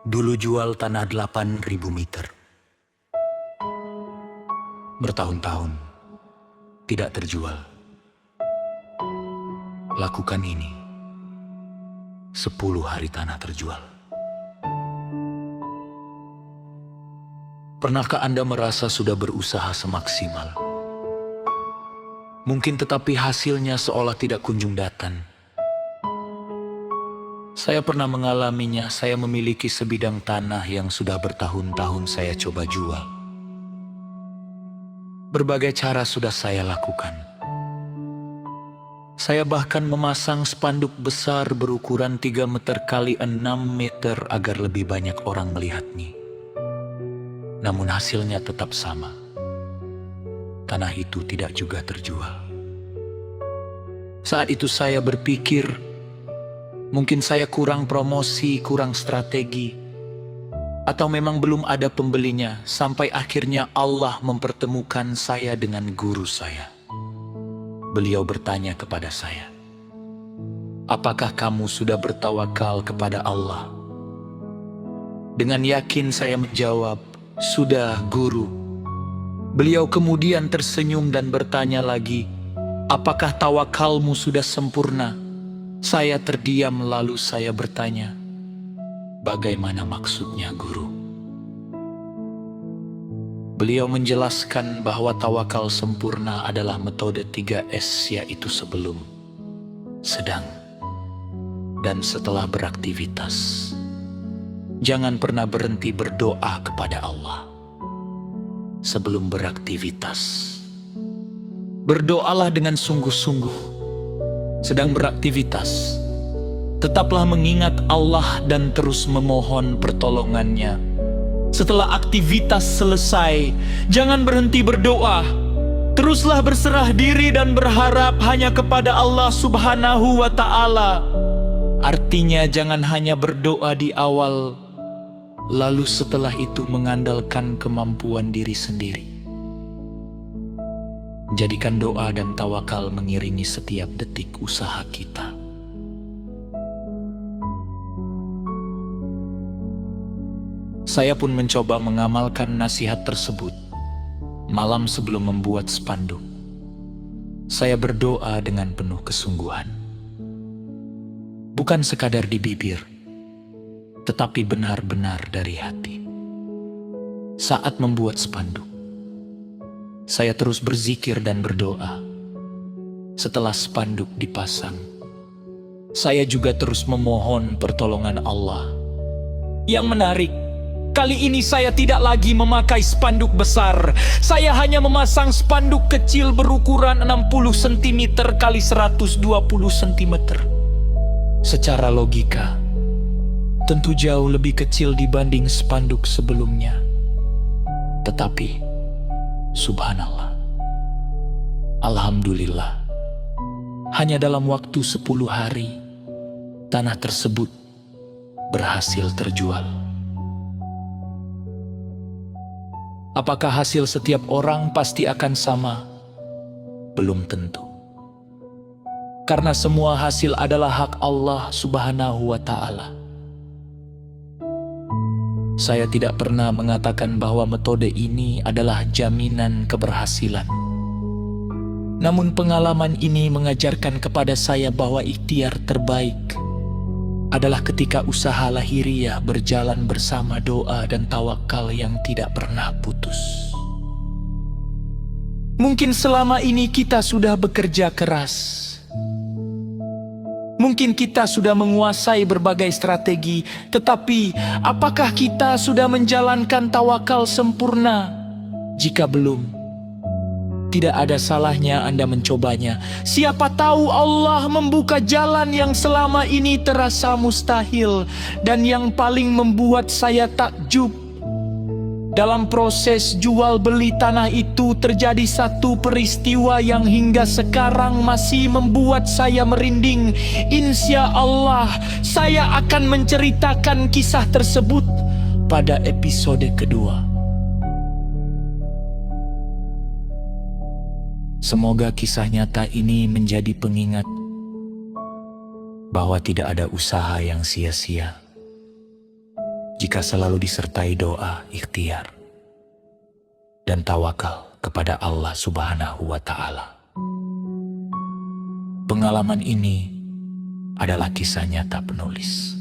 Dulu jual tanah 8.000 meter. Bertahun-tahun tidak terjual. Lakukan ini, 10 hari tanah terjual. Pernahkah Anda merasa sudah berusaha semaksimal? Mungkin tetapi hasilnya seolah tidak kunjung datang. Saya pernah mengalaminya. Saya memiliki sebidang tanah yang sudah bertahun-tahun saya coba jual. Berbagai cara sudah saya lakukan. Saya bahkan memasang spanduk besar berukuran 3 meter kali 6 meter agar lebih banyak orang melihatnya. Namun hasilnya tetap sama. Tanah itu tidak juga terjual. Saat itu saya berpikir, mungkin saya kurang promosi, kurang strategi, atau memang belum ada pembelinya, sampai akhirnya Allah mempertemukan saya dengan guru saya. Beliau bertanya kepada saya, "Apakah kamu sudah bertawakal kepada Allah?" Dengan yakin saya menjawab, "Sudah, guru." Beliau kemudian tersenyum dan bertanya lagi, "Apakah tawakalmu sudah sempurna?" Saya terdiam lalu saya bertanya, "Bagaimana maksudnya, guru?" Beliau menjelaskan bahwa tawakal sempurna adalah metode 3S, yaitu sebelum, sedang, dan setelah beraktivitas. Jangan pernah berhenti berdoa kepada Allah. Sebelum beraktivitas, berdoalah dengan sungguh-sungguh. Sedang beraktivitas, tetaplah mengingat Allah dan terus memohon pertolongannya. Setelah aktivitas selesai, jangan berhenti berdoa. Teruslah berserah diri dan berharap hanya kepada Allah Subhanahu wa Ta'ala. Artinya jangan hanya berdoa di awal, lalu setelah itu mengandalkan kemampuan diri sendiri. Jadikan doa dan tawakal mengiringi setiap detik usaha kita. Saya pun mencoba mengamalkan nasihat tersebut. Malam sebelum membuat spanduk, saya berdoa dengan penuh kesungguhan. Bukan sekadar di bibir, tetapi benar-benar dari hati. Saat membuat spanduk, saya terus berzikir dan berdoa. Setelah spanduk dipasang, saya juga terus memohon pertolongan Allah. Yang menarik, kali ini saya tidak lagi memakai spanduk besar. Saya hanya memasang spanduk kecil berukuran 60 cm kali 120 cm. Secara logika, tentu jauh lebih kecil dibanding spanduk sebelumnya. Tetapi subhanallah, alhamdulillah, hanya dalam waktu 10 hari, tanah tersebut berhasil terjual. Apakah hasil setiap orang pasti akan sama? Belum tentu. Karena semua hasil adalah hak Allah Subhanahu wa Ta'ala. Saya tidak pernah mengatakan bahwa metode ini adalah jaminan keberhasilan. Namun pengalaman ini mengajarkan kepada saya bahwa ikhtiar terbaik adalah ketika usaha lahiriah berjalan bersama doa dan tawakal yang tidak pernah putus. Mungkin selama ini kita sudah bekerja keras. Mungkin kita sudah menguasai berbagai strategi, tetapi apakah kita sudah menjalankan tawakal sempurna? Jika belum, tidak ada salahnya Anda mencobanya. Siapa tahu Allah membuka jalan yang selama ini terasa mustahil. Dan yang paling membuat saya takjub, dalam proses jual beli tanah itu terjadi satu peristiwa yang hingga sekarang masih membuat saya merinding. Insya Allah saya akan menceritakan kisah tersebut pada episode kedua. Semoga kisah nyata ini menjadi pengingat bahwa tidak ada usaha yang sia-sia. jika selalu disertai doa, ikhtiar, dan tawakal kepada Allah Subhanahu wa Ta'ala. Pengalaman ini adalah kisah nyata penulis.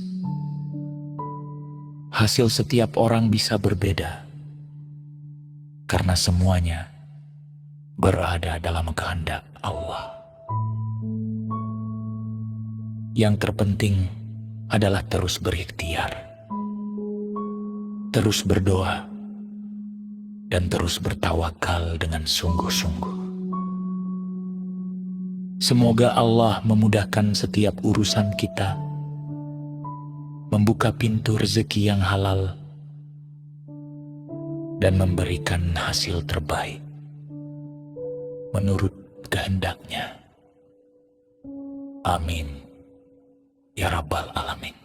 Hasil setiap orang bisa berbeda, karena semuanya berada dalam kehendak Allah. Yang terpenting adalah terus berikhtiar, terus berdoa, dan terus bertawakal dengan sungguh-sungguh. Semoga Allah memudahkan setiap urusan kita, membuka pintu rezeki yang halal, dan memberikan hasil terbaik menurut kehendaknya. Amin. Ya Rabbal Alamin.